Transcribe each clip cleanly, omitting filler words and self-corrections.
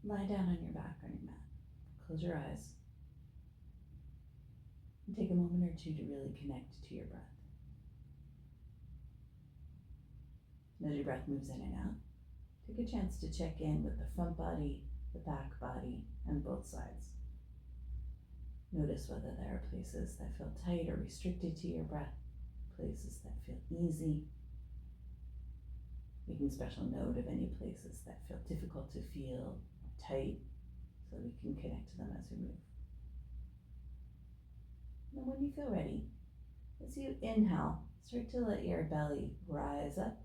lie down on your back on your mat. Close your eyes. And take a moment or two to really connect to your breath. As your breath moves in and out, take a chance to check in with the front body, the back body, and both sides. Notice whether there are places that feel tight or restricted to your breath, places that feel easy. Making special note of any places that feel difficult to feel or tight, so we can connect to them as we move. And when you feel ready, as you inhale, start to let your belly rise up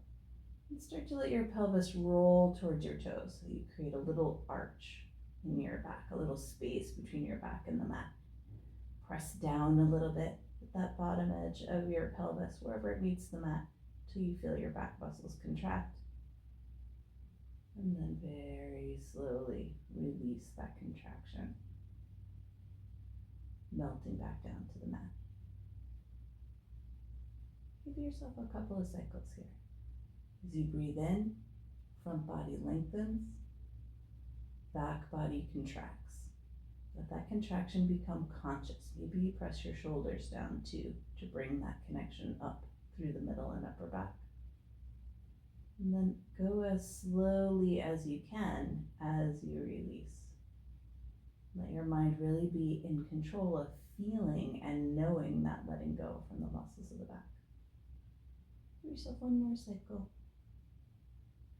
and start to let your pelvis roll towards your toes, so you create a little arch in your back, a little space between your back and the mat. Press down a little bit at that bottom edge of your pelvis, wherever it meets the mat, till you feel your back muscles contract. And then very slowly release that contraction, melting back down to the mat. Give yourself a couple of cycles here. As you breathe in, front body lengthens, back body contracts. Let that contraction become conscious. Maybe you press your shoulders down too, to bring that connection up through the middle and upper back. And then go as slowly as you can as you release. Let your mind really be in control of feeling and knowing that letting go from the muscles of the back. Give yourself one more cycle.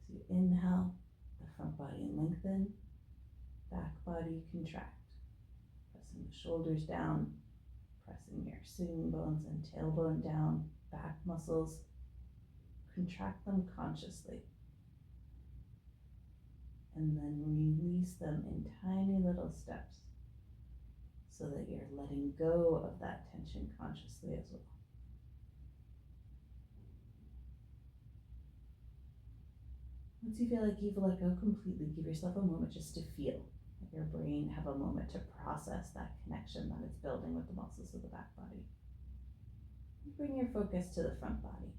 So you inhale, the front body lengthen, back body contract. Pressing the shoulders down, pressing your sitting bones and tailbone down, back muscles. Contract them consciously. And then release them in tiny little steps so that you're letting go of that tension consciously as well. Once you feel like you've let go completely, give yourself a moment just to feel. Let your brain have a moment to process that connection that it's building with the muscles of the back body. Bring your focus to the front body.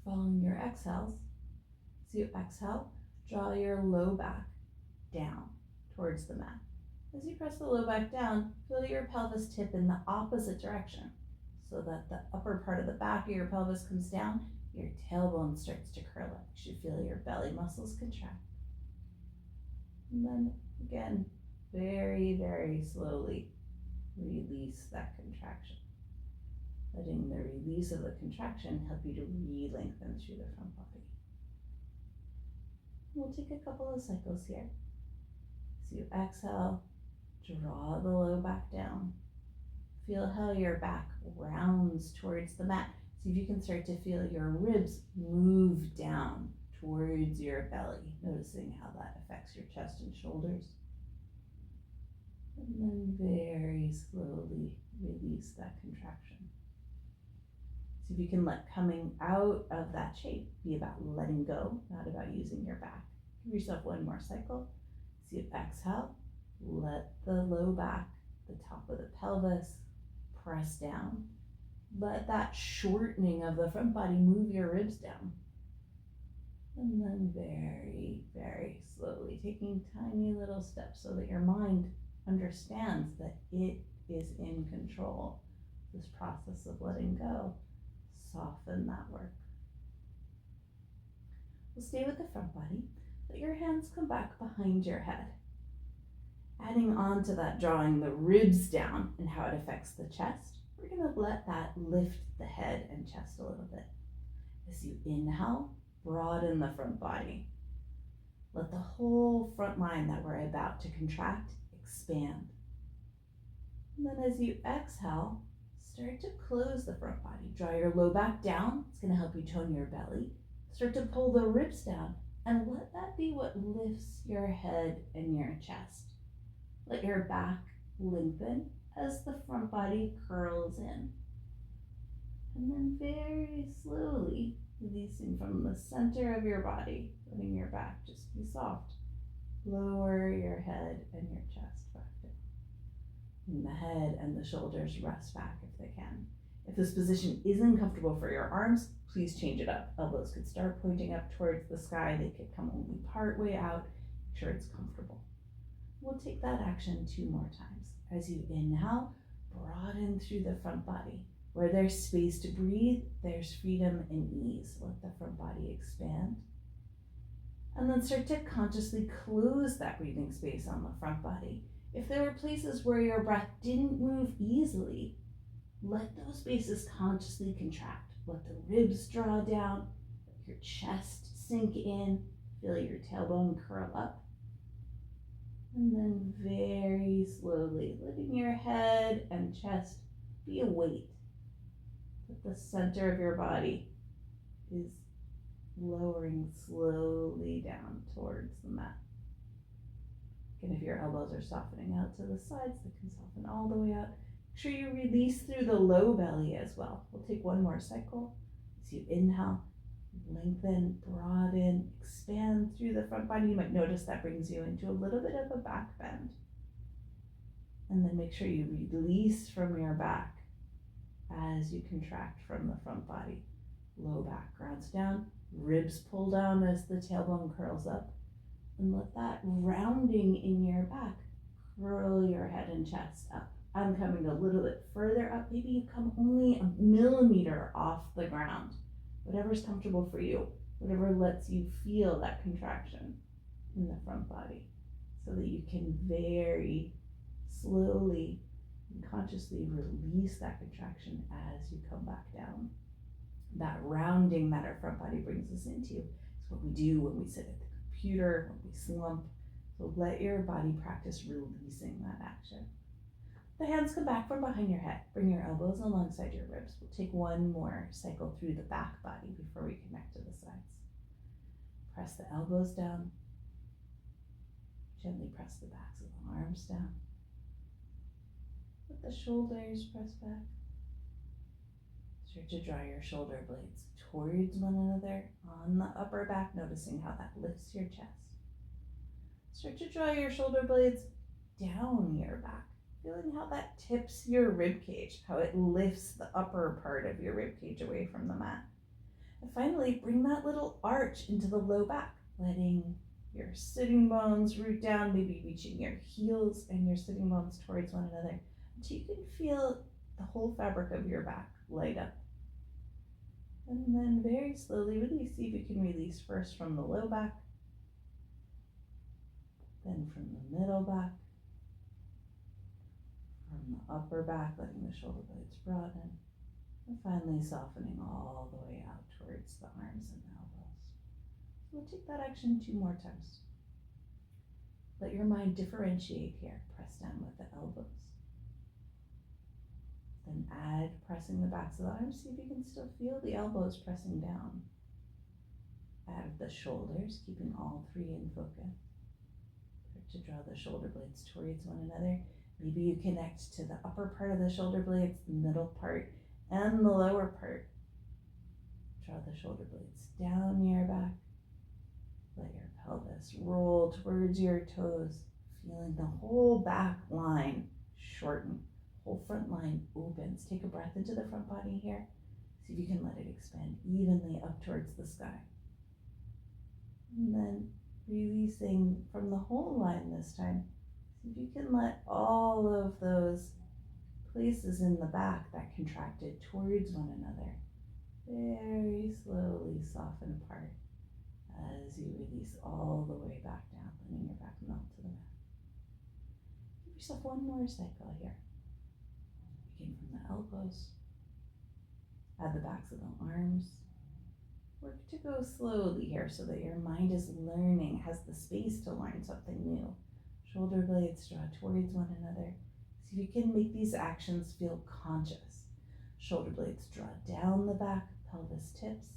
Following your exhales, so you exhale, draw your low back down towards the mat. As you press the low back down, feel your pelvis tip in the opposite direction so that the upper part of the back of your pelvis comes down, your tailbone starts to curl up. You should feel your belly muscles contract. And then again, very, very slowly release that contraction. Letting the release of the contraction help you to re-lengthen through the front body. We'll take a couple of cycles here. So you exhale, draw the low back down. Feel how your back rounds towards the mat. See if you can start to feel your ribs move down towards your belly, noticing how that affects your chest and shoulders. And then very slowly release that contraction. So if you can let coming out of that shape be about letting go, not about using your back. Give yourself one more cycle. So you exhale, let the low back, the top of the pelvis, press down. Let that shortening of the front body move your ribs down. And then very, very slowly, taking tiny little steps so that your mind understands that it is in control. This process of letting go. Soften that work. We'll stay with the front body. Let your hands come back behind your head. Adding on to that, drawing the ribs down and how it affects the chest, we're going to let that lift the head and chest a little bit. As you inhale, broaden the front body. Let the whole front line that we're about to contract expand. And then as you exhale, start to close the front body. Draw your low back down. It's going to help you tone your belly. Start to pull the ribs down and let that be what lifts your head and your chest. Let your back lengthen as the front body curls in. And then very slowly releasing from the center of your body, letting your back just be soft. Lower your head and your chest back down. And the head and the shoulders rest back if they can. If this position isn't comfortable for your arms, please change it up. Elbows could start pointing up towards the sky. They could come only part way out. sure it's comfortable. We'll take that action 2 more times. As you inhale, broaden through the front body. Where there's space to breathe, there's freedom and ease. Let the front body expand. And then start to consciously close that breathing space on the front body. If there were places where your breath didn't move easily, let those spaces consciously contract. Let the ribs draw down, let your chest sink in, feel your tailbone curl up. And then very slowly, letting your head and chest be a weight. That the center of your body is lowering slowly down towards the mat. And if your elbows are softening out to the sides, they can soften all the way out. Make sure you release through the low belly as well. We'll take one more cycle. As you inhale, lengthen, broaden, expand through the front body. You might notice that brings you into a little bit of a back bend. And then make sure you release from your back as you contract from the front body. Low back grounds down, ribs pull down as the tailbone curls up. And let that rounding in your back curl your head and chest up. I'm coming a little bit further up. Maybe you come only a millimeter off the ground. Whatever's comfortable for you, whatever lets you feel that contraction in the front body, so that you can very slowly and consciously release that contraction as you come back down. That rounding that our front body brings us into is what we do when we sit at the computer, when we slump. So let your body practice releasing that action. The hands come back from behind your head. Bring your elbows alongside your ribs. We'll take one more cycle through the back body before we connect to the sides. Press the elbows down. Gently press the backs of the arms down. Let the shoulders press back. Start to draw your shoulder blades towards one another on the upper back, noticing how that lifts your chest. Start to draw your shoulder blades down your back, feeling how that tips your rib cage, how it lifts the upper part of your rib cage away from the mat. And finally, bring that little arch into the low back, letting your sitting bones root down, maybe reaching your heels and your sitting bones towards one another, until you can feel the whole fabric of your back light up. And then very slowly release. See if you can release first from the low back, then from the middle back, from the upper back, letting the shoulder blades broaden, and finally softening all the way out towards the arms and elbows. So we'll take that action 2 more times. Let your mind differentiate here. Press down with the elbows. Then add pressing the backs of the arms. See if you can still feel the elbows pressing down. Add the shoulders, keeping all 3 in focus. Start to draw the shoulder blades towards one another. Maybe you connect to the upper part of the shoulder blades, the middle part, and the lower part. Draw the shoulder blades down your back. Let your pelvis roll towards your toes, feeling the whole back line shorten. Whole front line opens. Take a breath into the front body here. See if you can let it expand evenly up towards the sky. And then releasing from the whole line this time. See if you can let all of those places in the back that contracted towards one another very slowly soften apart as you release all the way back down, letting your back melt to the mat. Give yourself one more cycle here. Begin from the elbows. Add the backs of the arms. Work to go slowly here so that your mind is learning, has the space to learn something new. Shoulder blades draw towards one another. See if you can make these actions feel conscious. Shoulder blades draw down the back, pelvis tips.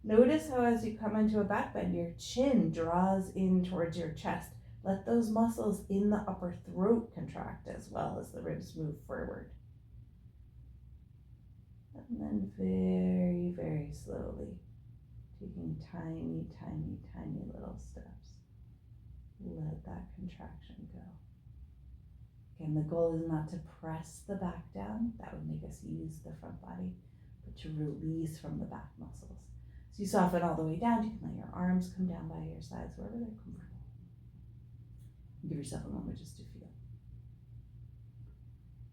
Notice how as you come into a back bend, your chin draws in towards your chest. Let those muscles in the upper throat contract as well as the ribs move forward. And then very, very slowly, taking tiny, tiny, tiny little steps, let that contraction go. Again, the goal is not to press the back down. That would make us use the front body, but to release from the back muscles. So you soften all the way down. You can let your arms come down by your sides, wherever they're comfortable. Give yourself a moment just to feel.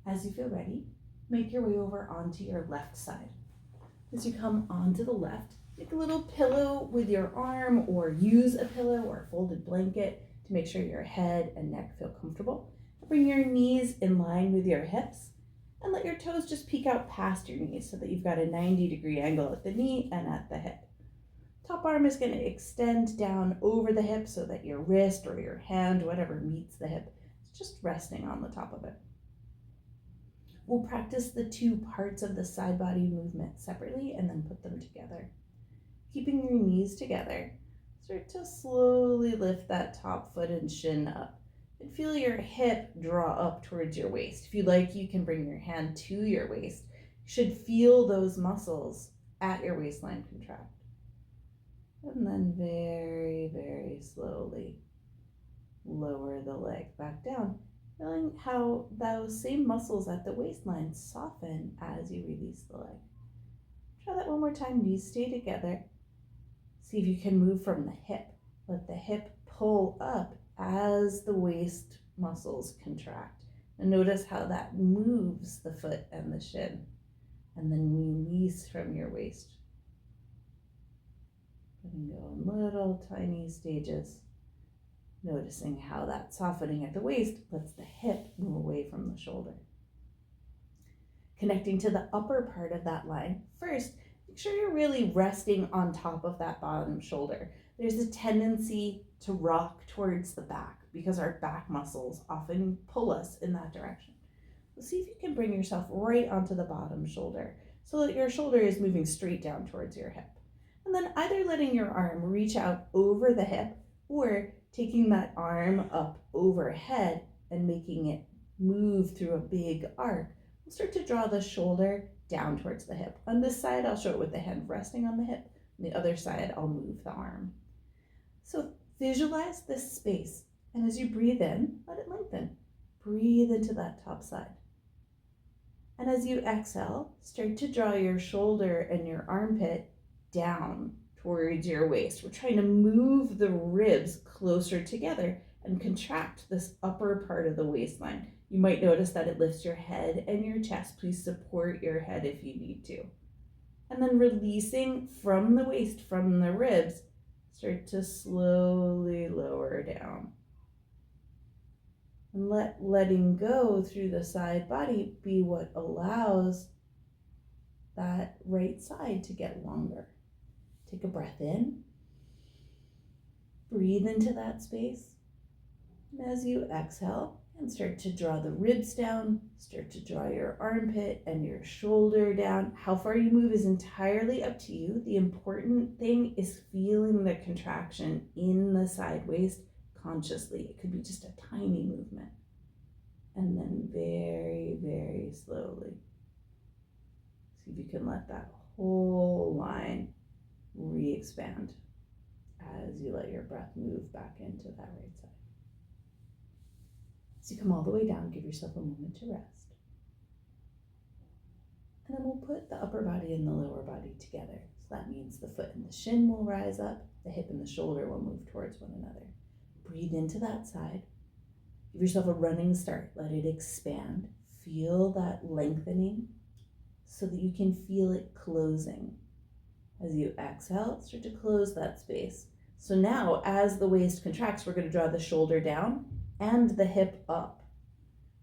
As you feel ready, make your way over onto your left side. As you come onto the left, make a little pillow with your arm, or use a pillow or a folded blanket to make sure your head and neck feel comfortable. Bring your knees in line with your hips and let your toes just peek out past your knees so that you've got a 90-degree angle at the knee and at the hip. Top arm is going to extend down over the hip so that your wrist or your hand, whatever meets the hip, is just resting on the top of it. We'll practice the two parts of the side body movement separately and then put them together. Keeping your knees together, start to slowly lift that top foot and shin up. And feel your hip draw up towards your waist. If you like, you can bring your hand to your waist. You should feel those muscles at your waistline contract. And then very, very slowly lower the leg back down, feeling how those same muscles at the waistline soften as you release the leg. Try that one more time. Knees stay together. See if you can move from the hip. Let the hip pull up as the waist muscles contract. And notice how that moves the foot and the shin. And then release from your waist. And go in little tiny stages. Noticing how that softening at the waist lets the hip move away from the shoulder. Connecting to the upper part of that line. First, make sure you're really resting on top of that bottom shoulder. There's a tendency to rock towards the back because our back muscles often pull us in that direction. So see if you can bring yourself right onto the bottom shoulder so that your shoulder is moving straight down towards your hip. And then either letting your arm reach out over the hip or taking that arm up overhead and making it move through a big arc. We'll start to draw the shoulder down towards the hip. On this side, I'll show it with the hand resting on the hip. On the other side, I'll move the arm. So visualize this space. And as you breathe in, let it lengthen. Breathe into that top side. And as you exhale, start to draw your shoulder and your armpit down towards your waist. We're trying to move the ribs closer together and contract this upper part of the waistline. You might notice that it lifts your head and your chest. Please support your head if you need to. And then releasing from the waist, from the ribs, start to slowly lower down. And letting go through the side body be what allows that right side to get longer. Take a breath in. Breathe into that space. And as you exhale, and start to draw the ribs down, start to draw your armpit and your shoulder down. How far you move is entirely up to you. The important thing is feeling the contraction in the side waist consciously. It could be just a tiny movement. And then very, very slowly. See if you can let that whole line re-expand as you let your breath move back into that right side. So you come all the way down, give yourself a moment to rest. And then we'll put the upper body and the lower body together. So that means the foot and the shin will rise up, the hip and the shoulder will move towards one another. Breathe into that side. Give yourself a running start. Let it expand. Feel that lengthening so that you can feel it closing. As you exhale, start to close that space. So now, as the waist contracts, we're going to draw the shoulder down and the hip up.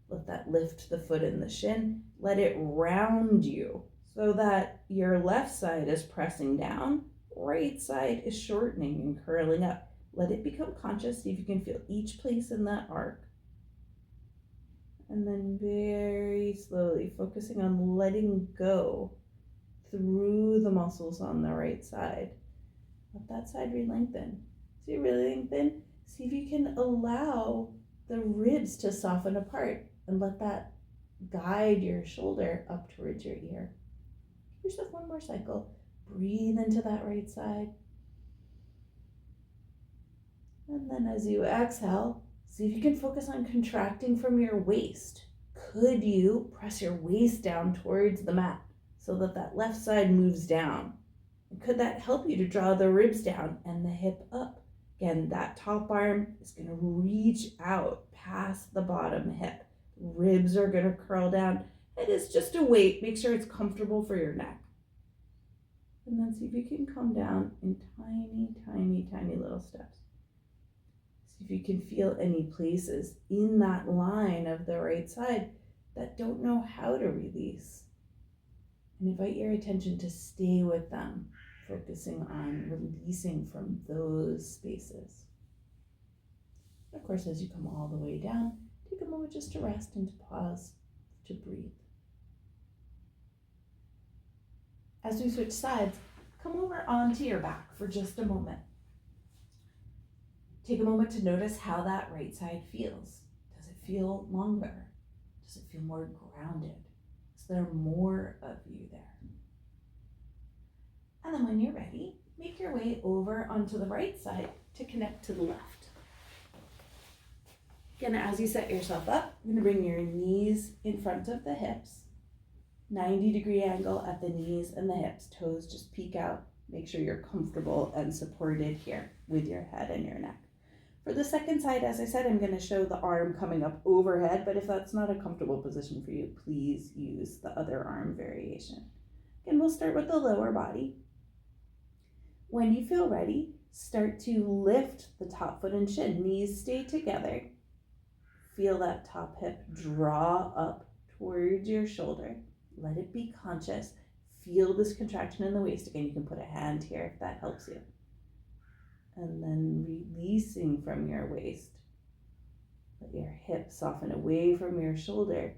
Let that lift the foot and the shin. Let it round you so that your left side is pressing down, right side is shortening and curling up. Let it become conscious. See if you can feel each place in that arc. And then very slowly focusing on letting go through the muscles on the right side. Let that side re-lengthen. So you really lengthen. See if you can allow the ribs to soften apart and let that guide your shoulder up towards your ear. Give yourself one more cycle. Breathe into that right side. And then as you exhale, see if you can focus on contracting from your waist. Could you press your waist down towards the mat so that that left side moves down? And could that help you to draw the ribs down and the hip up? Again, that top arm is going to reach out past the bottom hip. Ribs are going to curl down. It is just a weight. Make sure it's comfortable for your neck. And then see if you can come down in tiny, tiny, tiny little steps. See if you can feel any places in that line of the right side that don't know how to release. And invite your attention to stay with them, focusing on releasing from those spaces. Of course, as you come all the way down, take a moment just to rest and to pause, to breathe. As we switch sides, come over onto your back for just a moment. Take a moment to notice how that right side feels. Does it feel longer? Does it feel more grounded? Is there more of you there? And then when you're ready, make your way over onto the right side to connect to the left. Again, as you set yourself up, you're going to bring your knees in front of the hips. 90-degree angle at the knees and the hips. Toes just peek out. Make sure you're comfortable and supported here with your head and your neck. For the second side, as I said, I'm going to show the arm coming up overhead, but if that's not a comfortable position for you, please use the other arm variation. Again, we'll start with the lower body. When you feel ready, start to lift the top foot and shin. Knees stay together. Feel that top hip draw up towards your shoulder. Let it be conscious. Feel this contraction in the waist. Again, you can put a hand here if that helps you. And then releasing from your waist. Let your hip soften away from your shoulder.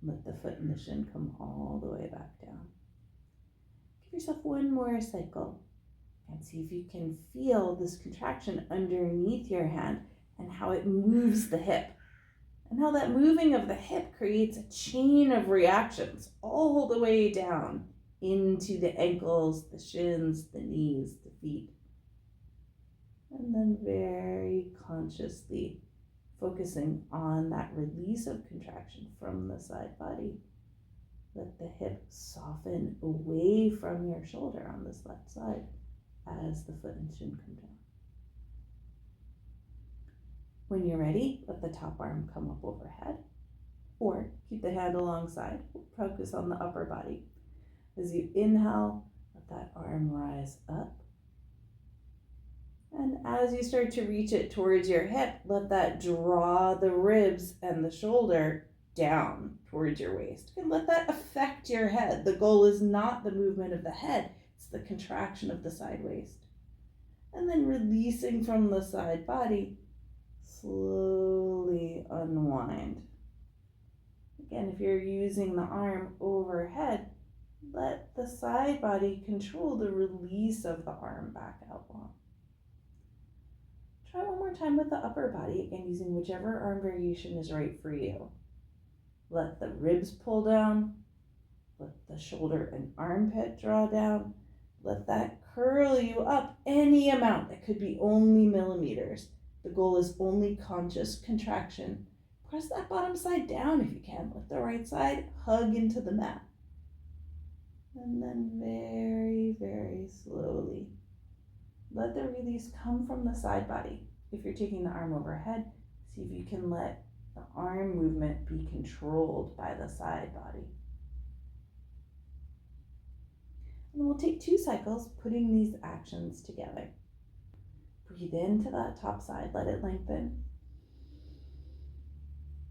Let the foot and the shin come all the way back down. Give yourself one more cycle. And see if you can feel this contraction underneath your hand and how it moves the hip. And how that moving of the hip creates a chain of reactions all the way down into the ankles, the shins, the knees, the feet. And then very consciously focusing on that release of contraction from the side body. Let the hip soften away from your shoulder on this left side as the foot and shin come down. When you're ready, let the top arm come up overhead, or keep the hand alongside. Focus on the upper body. As you inhale, let that arm rise up. And as you start to reach it towards your hip, let that draw the ribs and the shoulder down towards your waist. And let that affect your head. The goal is not the movement of the head, it's the contraction of the side waist. And then releasing from the side body, slowly unwind. Again, if you're using the arm overhead, let the side body control the release of the arm back out long. Try one more time with the upper body, again using whichever arm variation is right for you. Let the ribs pull down, let the shoulder and armpit draw down, let that curl you up any amount. That could be only millimeters. The goal is only conscious contraction. Press that bottom side down if you can. Let the right side hug into the mat. And then very, very slowly, let the release come from the side body. If you're taking the arm overhead, see if you can let the arm movement be controlled by the side body. And we'll take 2 cycles putting these actions together. Breathe into that top side, let it lengthen.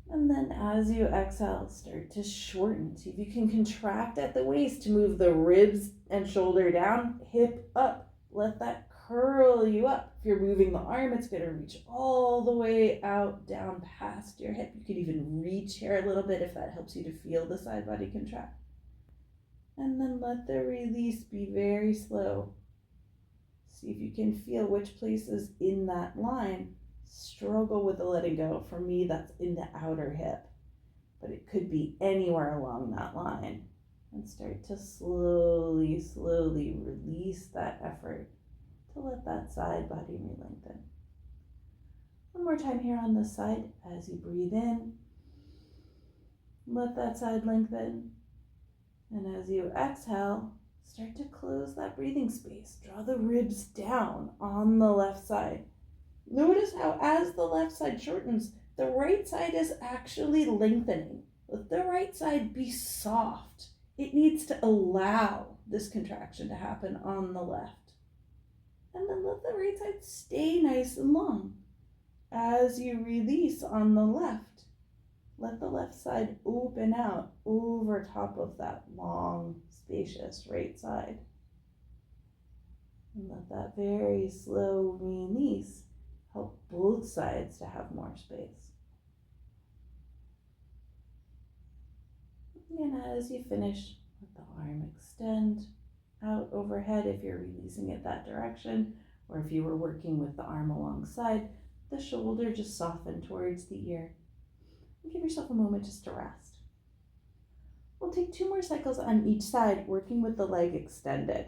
And then as you exhale, start to shorten. See if you can contract at the waist to move the ribs and shoulder down, hip up. Let that curl you up. If you're moving the arm, it's going to reach all the way out, down past your hip. You could even reach here a little bit if that helps you to feel the side body contract. And then let the release be very slow. See if you can feel which places in that line struggle with the letting go. For me, that's in the outer hip, but it could be anywhere along that line. And start to slowly, slowly release that effort to let that side body re-lengthen. One more time here on this side. As you breathe in, let that side lengthen. And as you exhale, start to close that breathing space. Draw the ribs down on the left side. Notice how as the left side shortens, the right side is actually lengthening. Let the right side be soft. It needs to allow this contraction to happen on the left. And then let the right side stay nice and long. As you release on the left, let the left side open out over top of that long, spacious right side. And let that very slow release help both sides to have more space. And as you finish, let the arm extend out overhead if you're releasing it that direction, or if you were working with the arm alongside, the shoulder just soften towards the ear. And give yourself a moment just to rest. We'll take 2 more cycles on each side, working with the leg extended.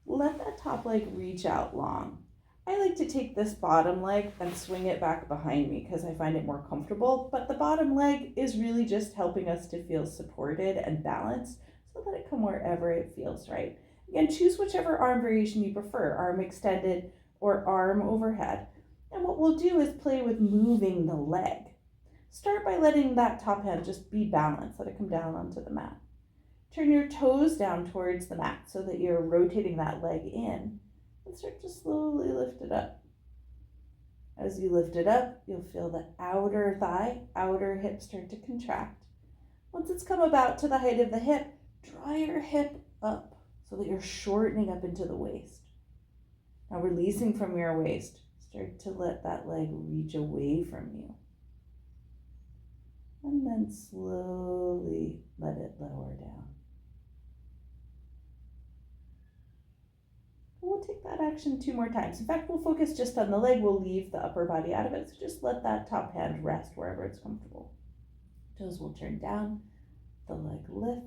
Let that top leg reach out long. I like to take this bottom leg and swing it back behind me because I find it more comfortable, but the bottom leg is really just helping us to feel supported and balanced, so let it come wherever it feels right. Again, choose whichever arm variation you prefer, arm extended or arm overhead. And what we'll do is play with moving the leg. Start by letting that top hand just be balanced, let it come down onto the mat. Turn your toes down towards the mat so that you're rotating that leg in, and start to slowly lift it up. As you lift it up, you'll feel the outer thigh, outer hip start to contract. Once it's come about to the height of the hip, draw your hip up so that you're shortening up into the waist. Now releasing from your waist, start to let that leg reach away from you. And then slowly let it lower down. We'll take that action 2 more times. In fact, we'll focus just on the leg. We'll leave the upper body out of it. So just let that top hand rest wherever it's comfortable. Toes will turn down, the leg lift.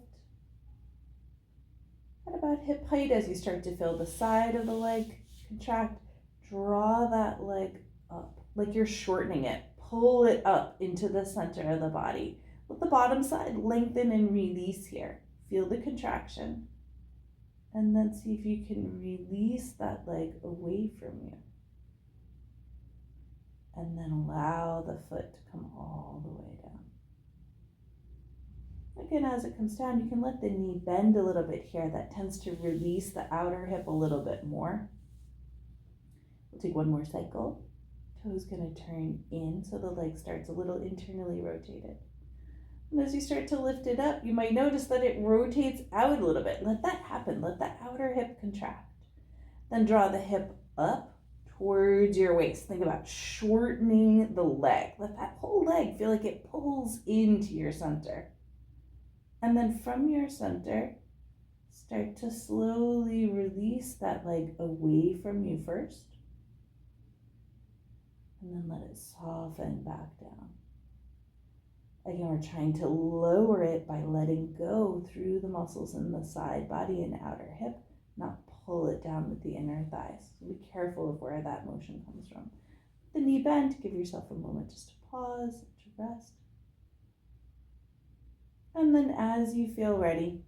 At about hip height, as you start to feel the side of the leg contract, draw that leg up like you're shortening it. Pull it up into the center of the body. Let the bottom side lengthen and release here. Feel the contraction. And then see if you can release that leg away from you. And then allow the foot to come all the way down. Again, as it comes down, you can let the knee bend a little bit here. That tends to release the outer hip a little bit more. We'll take 1 more cycle. Toe's going to turn in so the leg starts a little internally rotated. And as you start to lift it up, you might notice that it rotates out a little bit. Let that happen. Let the outer hip contract. Then draw the hip up towards your waist. Think about shortening the leg. Let that whole leg feel like it pulls into your center. And then from your center, start to slowly release that leg away from you first. And then let it soften back down. Again, we're trying to lower it by letting go through the muscles in the side body and outer hip, not pull it down with the inner thighs. So be careful of where that motion comes from. The knee bend, give yourself a moment just to pause, to rest. And then as you feel ready,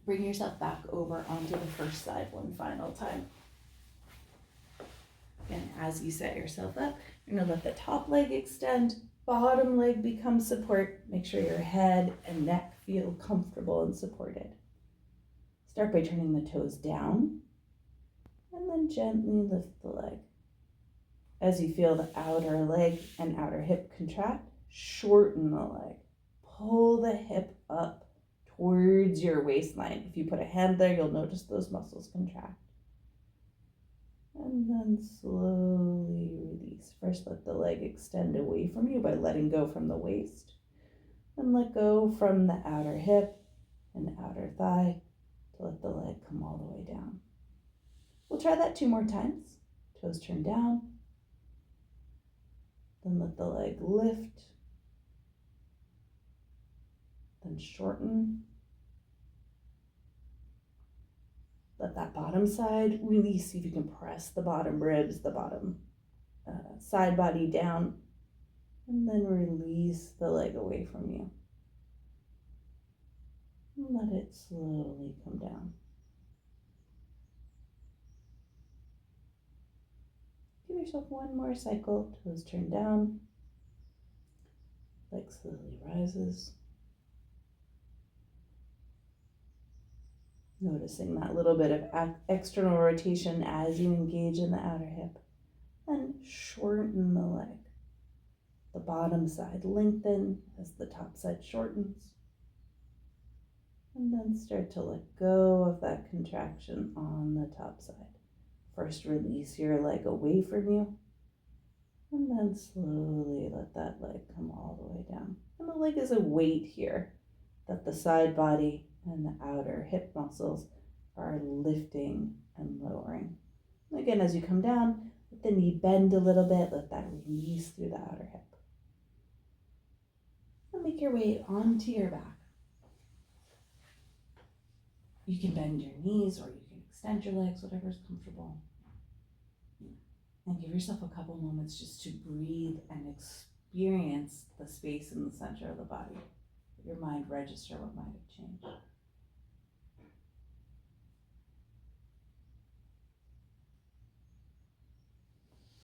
bring yourself back over onto the first side 1 final time. And as you set yourself up, you're going to let the top leg extend, bottom leg become support. Make sure your head and neck feel comfortable and supported. Start by turning the toes down and then gently lift the leg. As you feel the outer leg and outer hip contract, shorten the leg. Pull the hip up towards your waistline. If you put a hand there, you'll notice those muscles contract. And then slowly release. First, let the leg extend away from you by letting go from the waist. Then let go from the outer hip and outer thigh to let the leg come all the way down. We'll try that 2 more times. Toes turn down. Then let the leg lift. Then shorten. Let that bottom side release. See if you can press the bottom ribs, the bottom side body down. And then release the leg away from you. And let it slowly come down. Give yourself one more cycle, toes turn down, leg slowly rises. Noticing that little bit of external rotation as you engage in the outer hip. Then shorten the leg. The bottom side lengthen as the top side shortens. And then start to let go of that contraction on the top side. First, release your leg away from you. And then slowly let that leg come all the way down. And the leg is a weight here that the side body and the outer hip muscles are lifting and lowering. Again, as you come down, let the knee bend a little bit, let that release through the outer hip. And make your way onto your back. You can bend your knees or you can extend your legs, whatever's comfortable. And give yourself a couple moments just to breathe and experience the space in the center of the body. Let your mind register what might have changed.